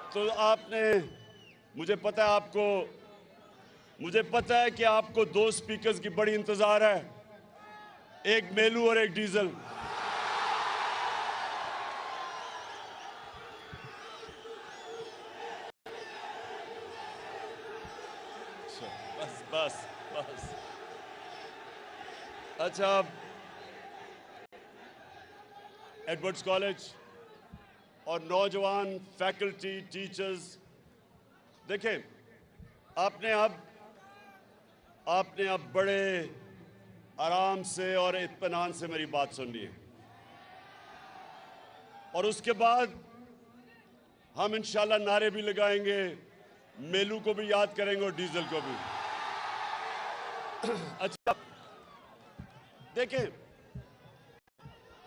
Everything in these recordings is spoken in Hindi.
तो आपने, मुझे पता है कि आपको दो स्पीकर्स की बड़ी इंतजार है, एक मेलू और एक डीजल। बस बस बस। अच्छा, एडवर्ड्स कॉलेज और नौजवान फैकल्टी, टीचर्स, देखें, आपने अब बड़े आराम से और इत्मीनान से मेरी बात सुननी है, और उसके बाद हम इंशाल्लाह नारे भी लगाएंगे, मेलू को भी याद करेंगे और डीजल को भी। अच्छा, देखें,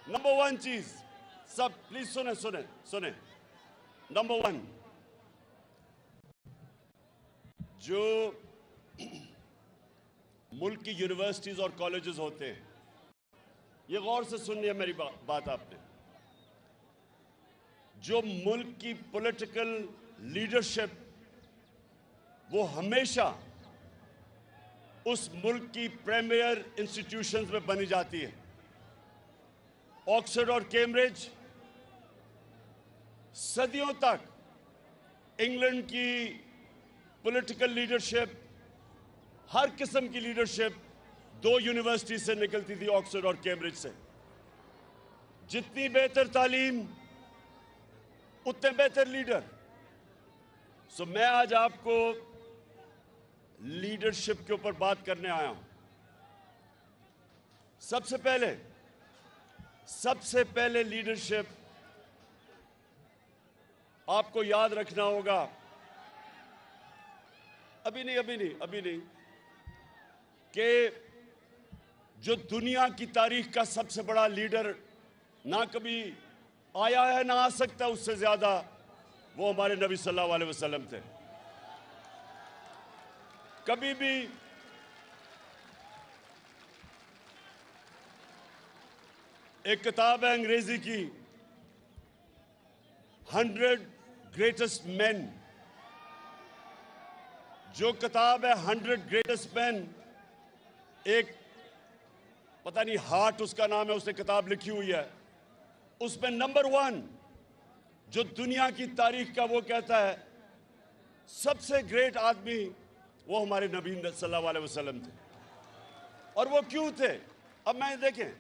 नंबर वन चीज, सब प्लीज सुने। नंबर वन, जो मुल्क की यूनिवर्सिटीज और कॉलेजेस होते हैं, ये गौर से सुननी है मेरी बात आपने। जो मुल्क की पॉलिटिकल लीडरशिप, वो हमेशा उस मुल्क की प्रीमियर इंस्टीट्यूशंस में बनी जाती है। ऑक्सफोर्ड और कैम्ब्रिज सदियों तक इंग्लैंड की पॉलिटिकल लीडरशिप, हर किस्म की लीडरशिप दो यूनिवर्सिटी से निकलती थी, ऑक्सफोर्ड और कैम्ब्रिज से। जितनी बेहतर तालीम, उतने बेहतर लीडर। सो मैं आज आपको लीडरशिप के ऊपर बात करने आया हूं। सबसे पहले लीडरशिप आपको याद रखना होगा, अभी नहीं, कि जो दुनिया की तारीख का सबसे बड़ा लीडर ना कभी आया है ना आ सकता उससे ज्यादा, वो हमारे नबी सल्लल्लाहु अलैहि वसल्लम थे। कभी भी एक किताब है अंग्रेजी की, 100 ग्रेटेस्ट मैन। जो किताब है 100 ग्रेटेस्ट मैन, एक पता नहीं हार्ट उसका नाम है, उसने किताब लिखी हुई है। उसमें नंबर 1 जो दुनिया की तारीख का, वो कहता है सबसे ग्रेट आदमी वो हमारे नबी सल्लल्लाहु अलैहि वसल्लम थे। और वो क्यों थे? अब मैं देखिए,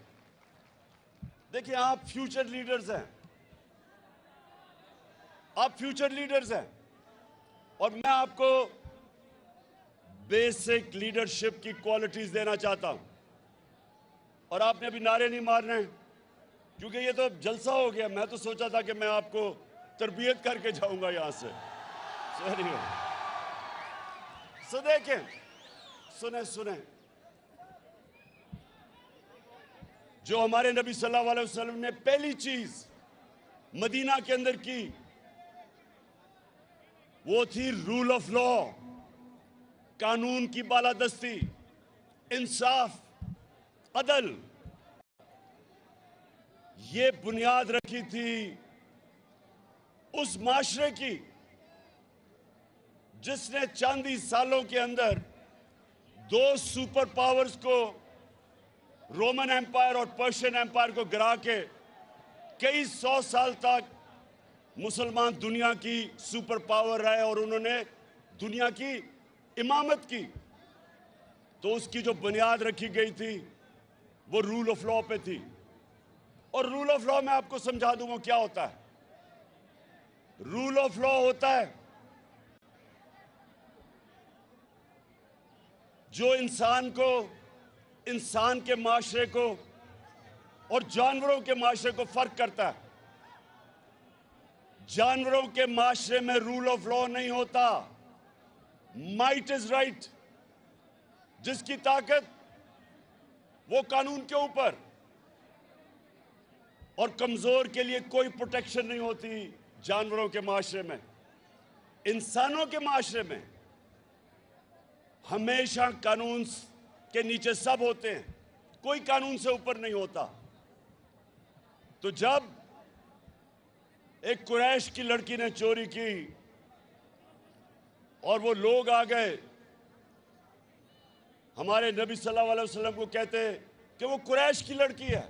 आप फ्यूचर लीडर्स हैं, और मैं आपको बेसिक लीडरशिप की क्वालिटीज देना चाहता हूं। और आपने अभी नारे नहीं मारने हैं, क्योंकि ये तो जलसा हो गया। मैं तो सोचा था कि मैं आपको तरबियत करके जाऊंगा यहां से। सॉरी। सो देखें, सुने, जो हमारे नबी सल्लल्लाहु अलैहि वसल्लम ने पहली चीज मदीना के अंदर की, वो थी रूल ऑफ लॉ, कानून की बालादस्ती, इंसाफ, अदल। ये बुनियाद रखी थी उस माशरे की जिसने चंद ही सालों के अंदर दो सुपर पावर्स को, रोमन एम्पायर और पर्शियन एम्पायर को गिरा के कई 100 साल तक मुसलमान दुनिया की सुपर पावर रहे और उन्होंने दुनिया की इमामत की। तो उसकी जो बुनियाद रखी गई थी वो रूल ऑफ लॉ पे थी। और रूल ऑफ लॉ मैं आपको समझा दूं वो क्या होता है। रूल ऑफ लॉ होता है जो इंसान के माशरे को और जानवरों के माशरे को फर्क करता है। जानवरों के माशरे में रूल ऑफ लॉ नहीं होता, माइट इज राइट। जिसकी ताकत वो कानून के ऊपर, और कमजोर के लिए कोई प्रोटेक्शन नहीं होती। जानवरों के माशरे में, इंसानों के माशरे में हमेशा कानून के नीचे सब होते हैं, कोई कानून से ऊपर नहीं होता। तो जब एक कुरैश की लड़की ने चोरी की और वो लोग आ गए हमारे नबी सल्लल्लाहु अलैहि वसल्लम को कहते कि वो कुरैश की लड़की है,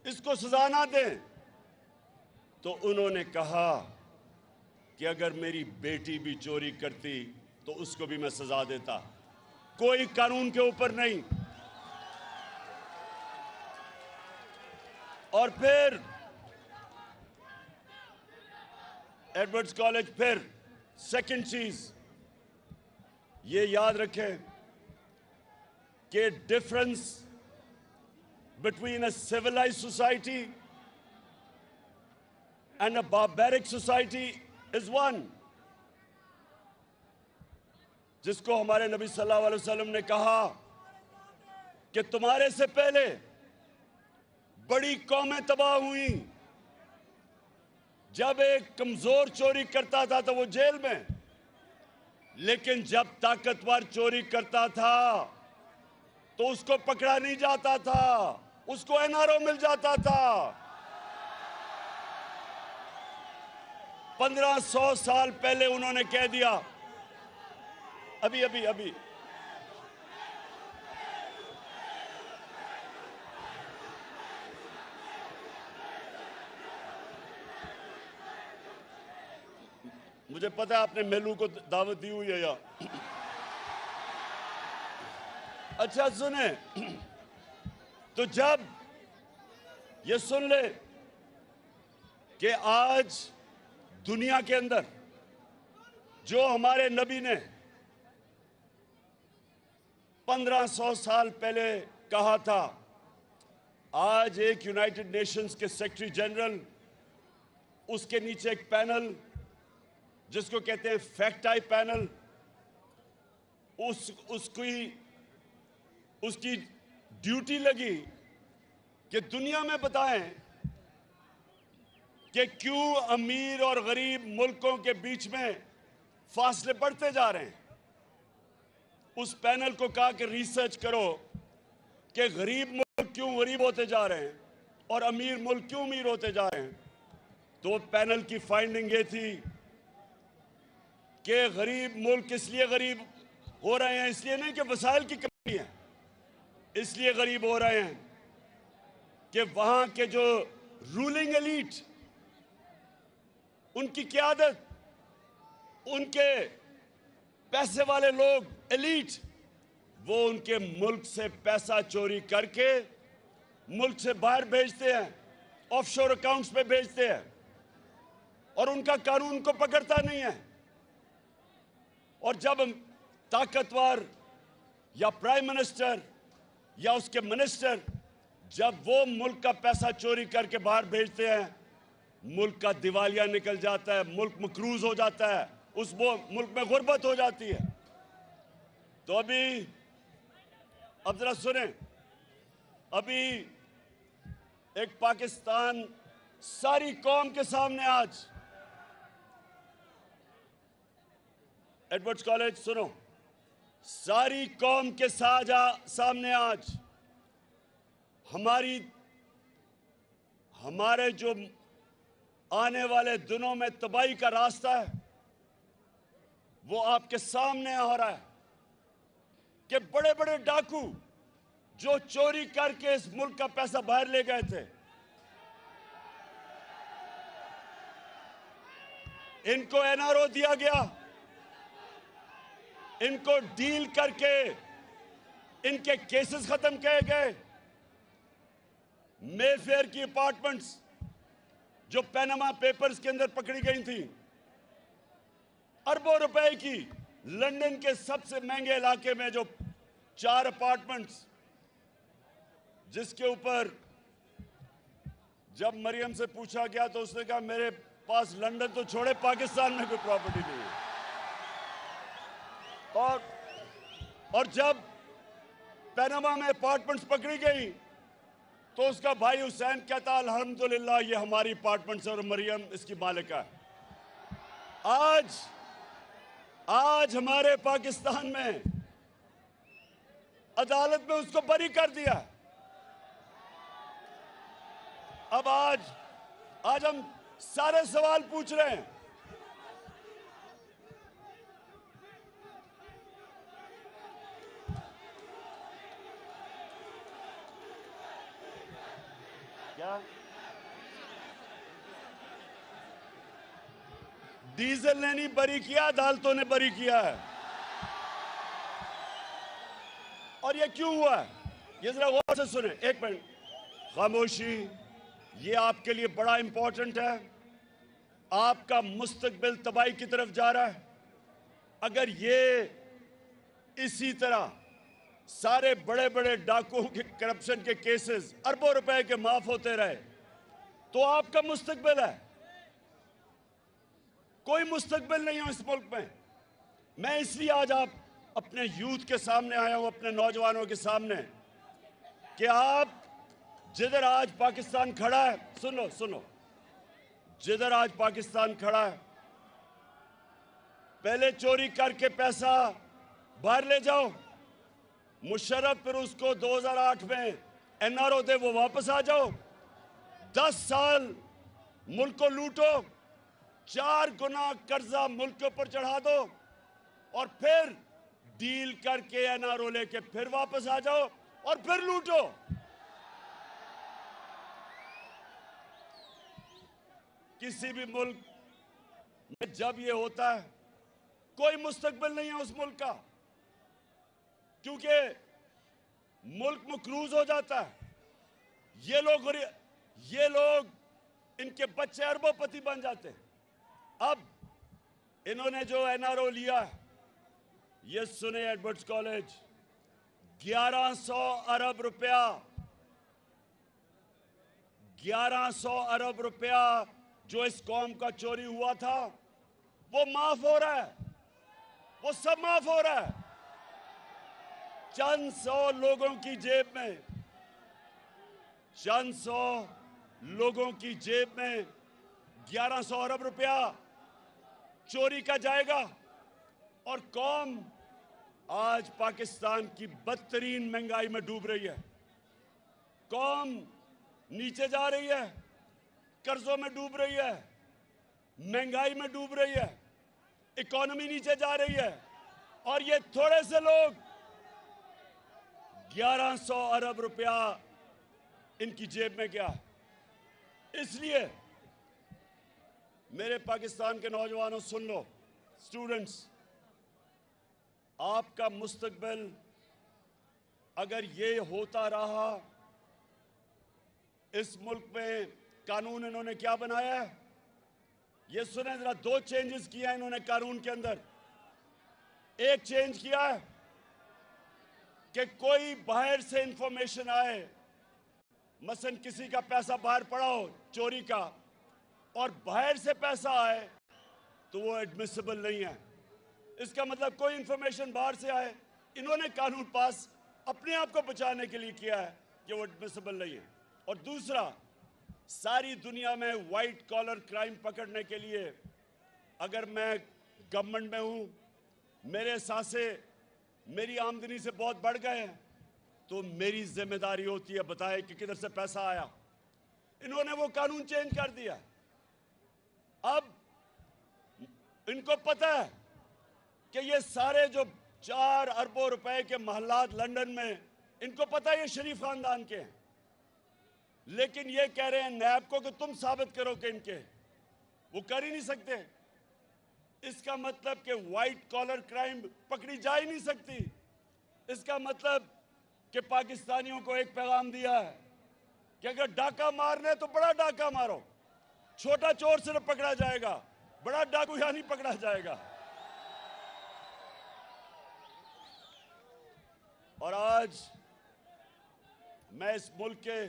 इसको सजा ना दें। तो उन्होंने कहा कि अगर मेरी बेटी भी चोरी करती तो उसको भी मैं सजा देता, कोई कानून के ऊपर नहीं। और फिर एडवर्ड्स कॉलेज, फिर सेकंड चीज ये याद रखें कि difference between a civilised society and a barbaric society is one, जिसको हमारे नबी सल्लल्लाहु अलैहि वसल्लम ने कहा कि तुम्हारे से पहले बड़ी कौमें तबाह हुई। जब एक कमजोर चोरी करता था तो वो जेल में, लेकिन जब ताकतवर चोरी करता था तो उसको पकड़ा नहीं जाता था, उसको एनआरओ मिल जाता था। 1500 साल पहले उन्होंने कह दिया। अभी अभी अभी मुझे पता है आपने मेलू को दावत दी हुई है यहाँ। अच्छा सुने, तो जब ये सुन ले कि आज दुनिया के अंदर जो हमारे नबी ने 1500 साल पहले कहा था, आज एक यूनाइटेड नेशंस के सेक्रेटरी जनरल, उसके नीचे एक पैनल जिसको कहते हैं फैक्ट आई पैनल, उसकी ड्यूटी लगी कि दुनिया में बताएं कि क्यों अमीर और गरीब मुल्कों के बीच में फासले बढ़ते जा रहे हैं। उस पैनल को कहा कि रिसर्च करो कि गरीब मुल्क क्यों गरीब होते जा रहे हैं और अमीर मुल्क क्यों अमीर होते जा रहे हैं। तो पैनल की फाइंडिंग ये थी कि गरीब मुल्क इसलिए गरीब हो रहे हैं, इसलिए नहीं कि वसाइल की कमी है, इसलिए गरीब हो रहे हैं कि वहां के जो रूलिंग एलीट, उनकी क़यादत, उनके पैसे वाले लोग एलीट, वो उनके मुल्क से पैसा चोरी करके मुल्क से बाहर भेजते हैं, ऑफशोर अकाउंट्स पे भेजते हैं, और उनका कानून उनको पकड़ता नहीं है। और जब ताकतवर या प्राइम मिनिस्टर या उसके मिनिस्टर जब वो मुल्क का पैसा चोरी करके बाहर भेजते हैं, मुल्क का दिवालिया निकल जाता है, मुल्क मकरूज हो जाता है, उस मुल्क में गुर्बत हो जाती है। तो अभी अब जरा सुने, अभी एक पाकिस्तान सारी कौम के सामने आज, एडवर्ड्स कॉलेज सुनो, सारी कौम के सामने आज हमारे जो आने वाले दिनों में तबाही का रास्ता है वो आपके सामने हो रहा है कि बड़े बड़े डाकू जो चोरी करके इस मुल्क का पैसा बाहर ले गए थे, इनको एनआरओ दिया गया, इनको डील करके इनके केसेस खत्म किए गए। मेफेयर की अपार्टमेंट्स जो पैनामा पेपर्स के अंदर पकड़ी गई थी, अरबों रुपए की, लंदन के सबसे महंगे इलाके में जो 4 अपार्टमेंट्स, जिसके ऊपर जब मरियम से पूछा गया तो उसने कहा मेरे पास लंदन तो छोड़े पाकिस्तान में कोई प्रॉपर्टी नहीं है। और जब पैनामा में अपार्टमेंट्स पकड़ी गई तो उसका भाई हुसैन कहता अल्हम्दुलिल्लाह ये हमारी अपार्टमेंट्स और मरियम इसकी मालिका है। आज हमारे पाकिस्तान में अदालत में उसको बरी कर दिया। अब आज हम सारे सवाल पूछ रहे हैं क्या डीजल ने नहीं बरी किया, अदालतों ने बरी किया है। और ये क्यों हुआ है, ये जरा गौर से सुने। एक मिनट खामोशी, ये आपके लिए बड़ा इंपॉर्टेंट है। आपका मुस्तकबिल तबाही की तरफ जा रहा है। अगर ये इसी तरह सारे बड़े बड़े डाकुओं के करप्शन के केसेस अरबों रुपए के माफ होते रहे तो आपका मुस्तकबिल है, कोई मुस्तकबिल नहीं हो इस मुल्क में। मैं इसलिए आज आप अपने यूथ के सामने आया हूं, अपने नौजवानों के सामने, कि आप जिधर आज पाकिस्तान खड़ा है, सुनो, जिधर आज पाकिस्तान खड़ा है, पहले चोरी करके पैसा बाहर ले जाओ, मुशर्रफ फिर उसको 2008 में एनआरओ दे, वो वापस आ जाओ। 10 साल मुल्क को लूटो, 4 गुना कर्जा मुल्क के ऊपर चढ़ा दो और फिर डील करके एनआरओ लेके फिर वापस आ जाओ और फिर लूटो। किसी भी मुल्क में जब ये होता है कोई मुस्तकबिल नहीं है उस मुल्क का, क्योंकि मुल्क मकरूज हो जाता है। ये लोग इनके बच्चे अरबोपति बन जाते हैं। अब इन्होंने जो एनआरओ लिया, ये सुने एडवर्ड्स कॉलेज, 1100 अरब रुपया, 1100 अरब रुपया जो इस कौम का चोरी हुआ था वो माफ हो रहा है, वो सब माफ हो रहा है। चंद सौ लोगों की जेब में, चंद सौ लोगों की जेब में 1100 अरब रुपया चोरी का जाएगा और कौम आज पाकिस्तान की बदतरीन महंगाई में डूब रही है। कौम नीचे जा रही है, कर्जों में डूब रही है, महंगाई में डूब रही है, इकोनॉमी नीचे जा रही है। और ये थोड़े से लोग 1100 अरब रुपया इनकी जेब में गया। इसलिए मेरे पाकिस्तान के नौजवानों सुन लो, स्टूडेंट्स, आपका मुस्तकबिल अगर ये होता रहा, इस मुल्क में कानून इन्होंने क्या बनाया है, ये सुने जरा। 2 चेंजेस किया इन्होंने कानून के अंदर। एक चेंज किया है कि कोई बाहर से इंफॉर्मेशन आए, मसलन किसी का पैसा बाहर पड़ा हो चोरी का और बाहर से पैसा आए तो वो एडमिसिबल नहीं है। इसका मतलब कोई इंफॉर्मेशन बाहर से आए, इन्होंने कानून पास अपने आप को बचाने के लिए किया है कि वो एडमिसिबल नहीं है। और दूसरा, सारी दुनिया में वाइट कॉलर क्राइम पकड़ने के लिए अगर मैं गवर्नमेंट में हूं, मेरे सासे मेरी आमदनी से बहुत बढ़ गए हैं तो मेरी जिम्मेदारी होती है बताए कि किधर से पैसा आया। इन्होंने वो कानून चेंज कर दिया। अब इनको पता है कि ये सारे जो 4 अरबों रुपए के महलात लंदन में, इनको पता है ये शरीफ खानदान के हैं, लेकिन ये कह रहे हैं नैब को कि तुम साबित करो कि इनके, वो कर ही नहीं सकते। इसका मतलब कि व्हाइट कॉलर क्राइम पकड़ी जा ही नहीं सकती। इसका मतलब कि पाकिस्तानियों को एक पैगाम दिया है कि अगर डाका मारना है तो बड़ा डाका मारो, छोटा चोर सिर्फ पकड़ा जाएगा, बड़ा डाकू यहां नहीं पकड़ा जाएगा। और आज मैं इस मुल्क के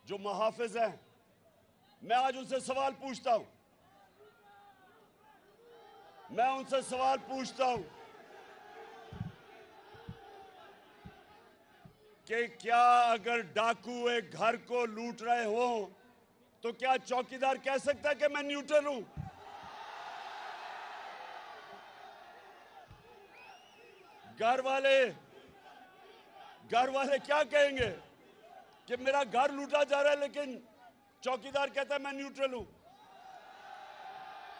जो मुहाफिज हैं, मैं आज उनसे सवाल पूछता हूं, कि क्या अगर डाकू एक घर को लूट रहे हो तो क्या चौकीदार कह सकता है कि मैं न्यूट्रल हूं? घर वाले क्या कहेंगे कि मेरा घर लूटा जा रहा है लेकिन चौकीदार कहता है मैं न्यूट्रल हूं।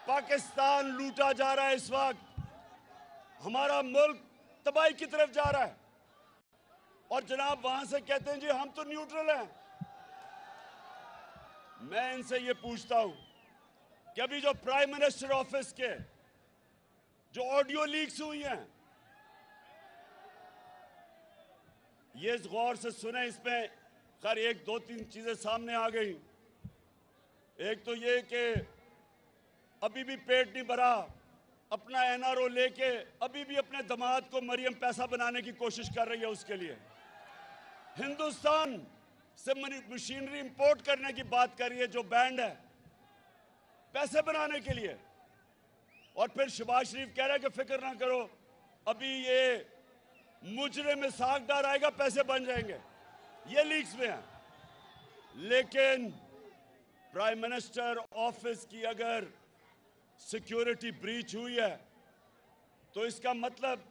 पाकिस्तान लूटा जा रहा है इस वक्त, हमारा मुल्क तबाही की तरफ जा रहा है और जनाब वहां से कहते हैं जी हम तो न्यूट्रल हैं। मैं इनसे ये पूछता हूं कि अभी जो प्राइम मिनिस्टर ऑफिस के जो ऑडियो लीक्स हुई हैं, ये गौर से सुने, इसमें खैर एक दो तीन चीजें सामने आ गई। एक तो ये कि अभी भी पेट नहीं भरा, अपना एनआरओ लेके अभी भी अपने दामाद को मरियम पैसा बनाने की कोशिश कर रही है। उसके लिए हिंदुस्तान से मशीनरी इंपोर्ट करने की बात कर रही है, जो बैंड है, पैसे बनाने के लिए। और फिर शहबाज शरीफ कह रहा है कि फिक्र ना करो, अभी ये मुजरे में साग डाल आएगा, पैसे बन जाएंगे। ये लीक्स में है। लेकिन प्राइम मिनिस्टर ऑफिस की अगर सिक्योरिटी ब्रीच हुई है तो इसका मतलब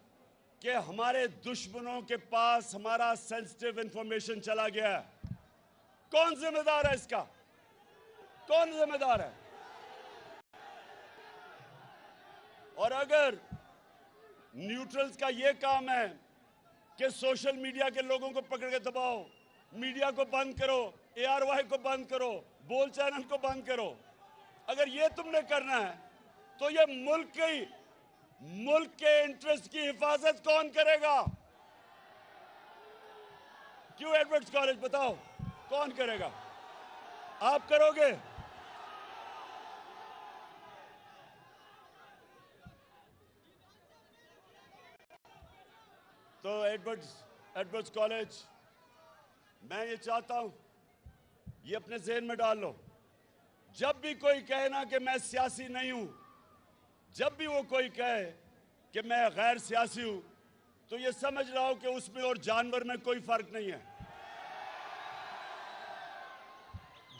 कि हमारे दुश्मनों के पास हमारा सेंसिटिव इंफॉर्मेशन चला गया है। कौन जिम्मेदार है इसका? कौन जिम्मेदार है? और अगर न्यूट्रल्स का यह काम है कि सोशल मीडिया के लोगों को पकड़ के दबाओ, मीडिया को बंद करो, ARY को बंद करो, बोल चैनल को बंद करो, अगर ये तुमने करना है तो ये मुल्क के इंटरेस्ट की हिफाजत कौन करेगा? क्यों एडवर्ड्स कॉलेज, बताओ कौन करेगा? आप करोगे? तो एडवर्ड्स कॉलेज, मैं ये चाहता हूं, ये अपने ज़हन में डाल लो, जब भी कोई कहे ना कि मैं सियासी नहीं हूं, जब भी वो कोई कहे कि मैं गैर सियासी हूं, तो ये समझ रहा हूं कि उसमें और जानवर में कोई फर्क नहीं है।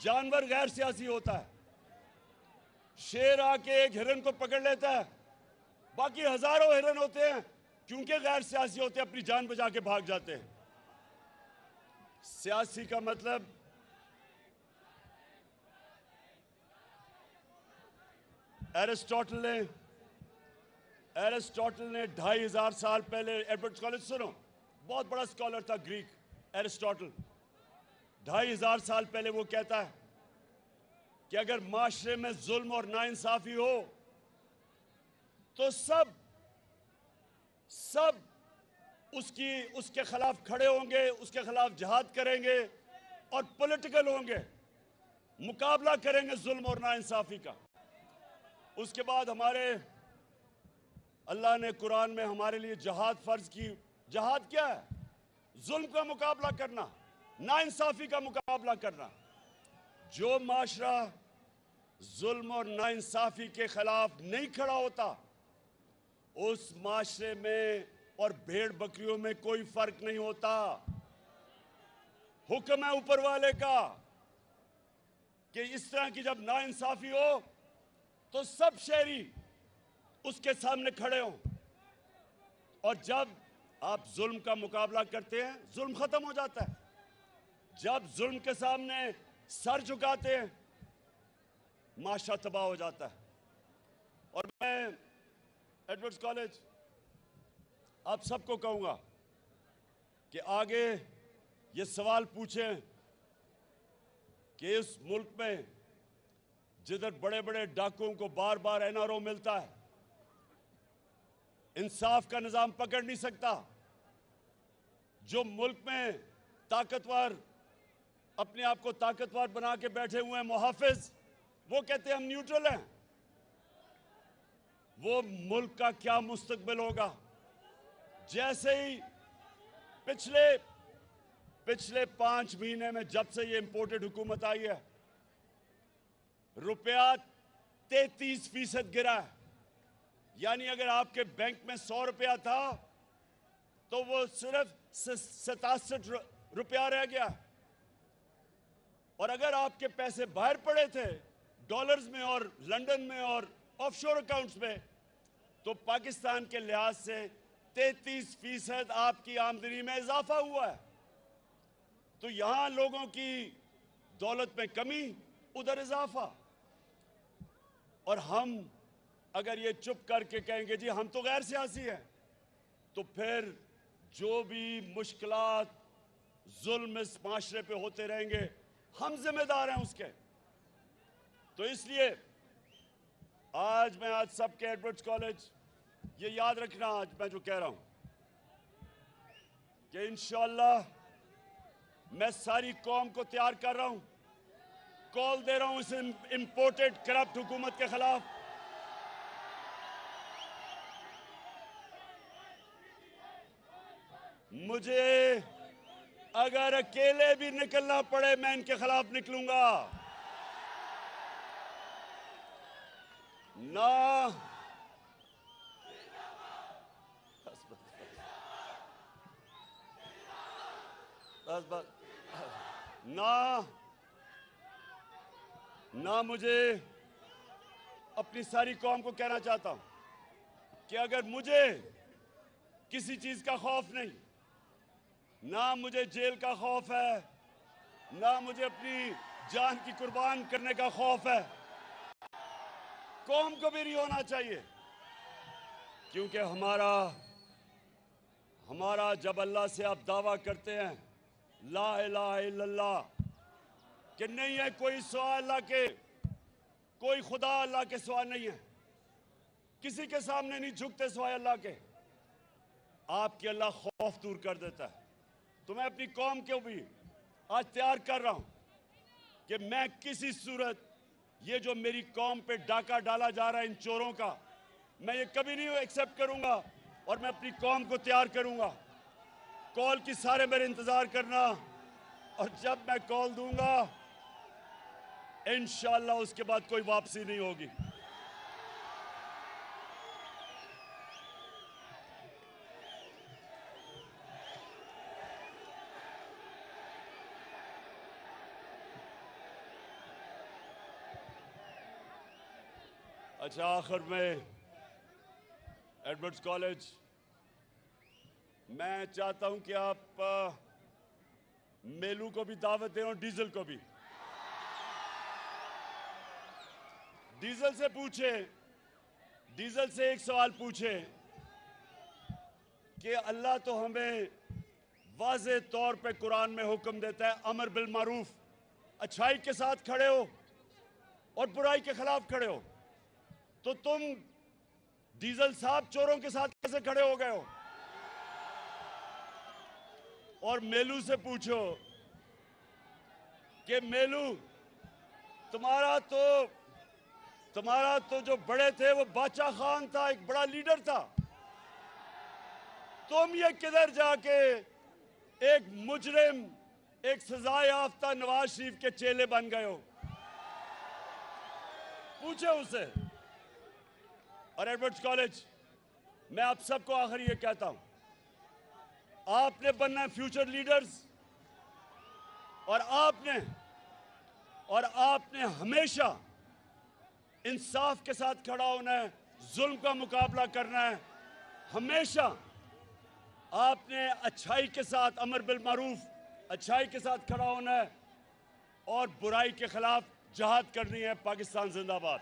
जानवर गैर सियासी होता है। शेर आके एक हिरन को पकड़ लेता है, बाकी हजारों हिरन होते हैं, क्योंकि गैर सियासी होते हैं, अपनी जान बचा के भाग जाते हैं। सियासी का मतलब एरिस्टोटल ने 2500 साल पहले, एडवर्ड्स कॉलेज सुनो, बहुत बड़ा स्कॉलर था ग्रीक, एरिस्टोटल। 2500 साल पहले वो कहता है कि अगर माशरे में जुल्म और नाइंसाफी हो तो सब उसके खिलाफ खड़े होंगे, उसके खिलाफ जिहाद करेंगे और पॉलिटिकल होंगे, मुकाबला करेंगे जुल्म और नाइंसाफी का। उसके बाद हमारे अल्लाह ने कुरान में हमारे लिए जिहाद फर्ज की। जिहाद क्या है? जुल्म का मुकाबला करना, नाइंसाफी का मुकाबला करना। जो माशरा जुल्म और नाइंसाफी के खिलाफ नहीं खड़ा होता, उस माशरे में और भेड़ बकरियों में कोई फर्क नहीं होता। हुक्म है ऊपर वाले का कि इस तरह की जब नाइंसाफी हो तो सब शहरी उसके सामने खड़े हों, और जब आप जुल्म का मुकाबला करते हैं, जुल्म खत्म हो जाता है। जब जुल्म के सामने सर झुकाते हैं, माशरा तबाह हो जाता है। और मैं एडवर्ड्स कॉलेज आप सबको कहूंगा कि आगे ये सवाल पूछें कि इस मुल्क में जिधर बड़े बड़े डाकुओं को बार बार NRO मिलता है, इंसाफ का निजाम पकड़ नहीं सकता। जो मुल्क में ताकतवर अपने आप को ताकतवर बना के बैठे हुए हैं मुहाफिज, वो कहते हैं हम न्यूट्रल हैं। वो मुल्क का क्या मुस्तकबिल होगा? जैसे ही पिछले 5 महीने में जब से ये इंपोर्टेड हुकूमत आई है, रुपया 33% गिरा है। यानी अगर आपके बैंक में 100 रुपया था तो वो सिर्फ 67 रुपया रह गया। और अगर आपके पैसे बाहर पड़े थे डॉलर्स में और लंदन में और ऑफशोर अकाउंट्स में, तो पाकिस्तान के लिहाज से 33% आपकी आमदनी में इजाफा हुआ है। तो यहां लोगों की दौलत में कमी, उधर इजाफा। और हम अगर ये चुप करके कहेंगे जी हम तो गैर सियासी हैं, तो फिर जो भी मुश्किलात जुल्म इस माशरे पे होते रहेंगे, हम जिम्मेदार हैं उसके। तो इसलिए आज सबके एडवर्ड्स कॉलेज ये याद रखना, आज मैं जो कह रहा हूं कि इंशाअल्लाह मैं सारी कौम को तैयार कर रहा हूं, कॉल दे रहा हूं इस इंपोर्टेड करप्ट हुकूमत के खिलाफ। मुझे अगर अकेले भी निकलना पड़े मैं इनके खिलाफ निकलूंगा। ना मुझे अपनी सारी कौम को कहना चाहता हूं कि अगर मुझे किसी चीज का खौफ नहीं, ना मुझे जेल का खौफ है, ना मुझे अपनी जान की कुर्बान करने का खौफ है, कौम को भी नहीं होना चाहिए। क्योंकि हमारा जब अल्लाह से आप दावा करते हैं ला इलाहा इल्लल्लाह कि नहीं है कोई सिवा अल्लाह के, कोई खुदा अल्लाह के सिवा नहीं है, किसी के सामने नहीं झुकते सिवाय अल्लाह के, आपकी अल्लाह खौफ दूर कर देता है। तो मैं अपनी कौम को भी आज तैयार कर रहा हूं कि मैं किसी सूरत ये जो मेरी कौम पे डाका डाला जा रहा है इन चोरों का, मैं ये कभी नहीं एक्सेप्ट करूंगा और मैं अपनी कौम को तैयार करूंगा। कॉल की सारे मेरे इंतजार करना, और जब मैं कॉल दूंगा इंशाअल्लाह उसके बाद कोई वापसी नहीं होगी। अच्छा, आखिर में एडवर्ड्स कॉलेज, मैं चाहता हूं कि आप मेलू को भी दावत दें और डीजल को भी। डीजल से पूछे, डीजल से एक सवाल पूछे कि अल्लाह तो हमें वाज़े तौर पे कुरान में हुक्म देता है अमर बिल मारूफ, अच्छाई के साथ खड़े हो और बुराई के खिलाफ खड़े हो, तो तुम डीजल साहब चोरों के साथ कैसे खड़े हो गए हो? और मेलू से पूछो कि मेलू तुम्हारा तो जो बड़े थे वो बादशाह खान था, एक बड़ा लीडर था, तुम ये किधर जाके एक मुजरिम, एक सजा याफ्ता नवाज शरीफ के चेले बन गए हो? पूछे उसे। और एडवर्ड्स कॉलेज, मैं आप सबको आखिर ये कहता हूं, आपने बनना है फ्यूचर लीडर्स, और आपने हमेशा इंसाफ के साथ खड़ा होना है, जुल्म का मुकाबला करना है, हमेशा आपने अच्छाई के साथ, अमर बिल मारूफ, अच्छाई के साथ खड़ा होना है और बुराई के खिलाफ जहाद करनी है। पाकिस्तान जिंदाबाद।